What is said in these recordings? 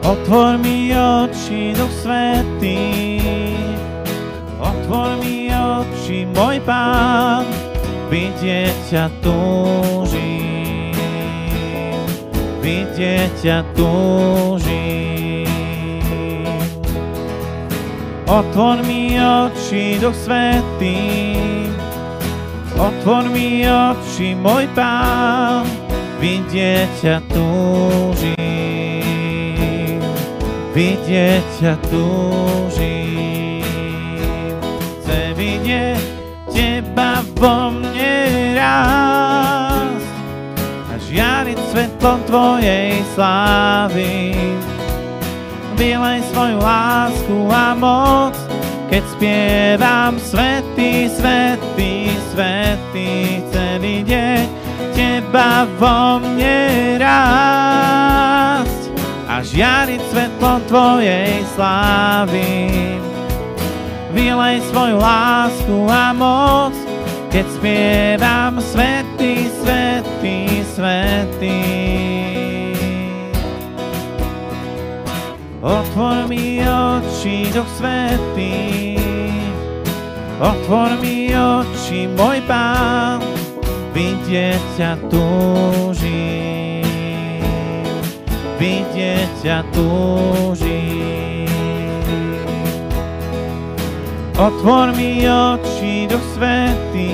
Otvor mi oči, Duch Svätý, otvor mi oči, môj Pán, vidieť ťa túžim, vidieť ťa túžim. Otvor mi oči, Duch Svätý, otvor mi oči, môj Pán, vidieť ťa túžim, vidieť ťa túžim. Chcem vidieť teba vo mne rásť a žiariť svetlom tvojej slávy. Vylej svoju lásku a moc, keď spievam svätý, svätý, svätý. Chcem vidieť teba vo mne rásť a žiariť svetlom tvojej slávy. Vylej svoju lásku a moc, keď spievam svätý, svätý, svätý. Otvor mi oči, Duch Svätý, otvor mi oči, môj Pán, vidieť ťa túžim, vidieť ťa túžim. Otvor mi oči, Duch Svätý,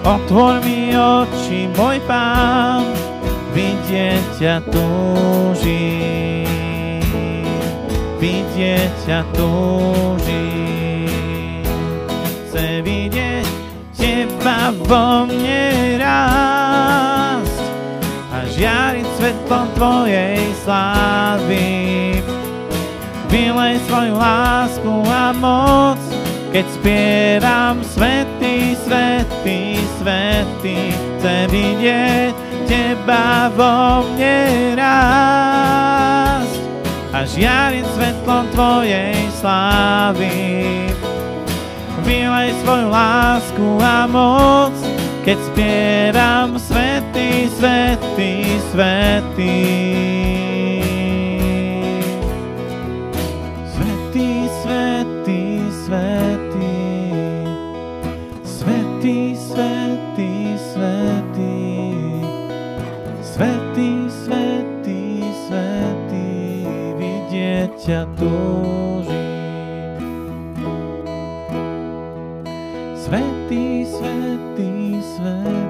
otvor mi oči, môj Pán, vidieť ťa túžim, vidieť ťa túžim. Chcem vidieť teba vo mne rásť a žiariť svetlom tvojej slávy. Vylej svoju lásku a moc, keď spievam svätý, svätý, svätý. Chcem vidieť teba vo mne rásť a žiariť svetlom tvojej slávy. Vylej svoju lásku a moc, keď spievam svätý, svätý, svätý. Svätý, svätý, svätý. Svätý, svätý, svätý. Svätý, svätý, svätý. Vidieť ťa túžim. Svätý, svätý, svätý.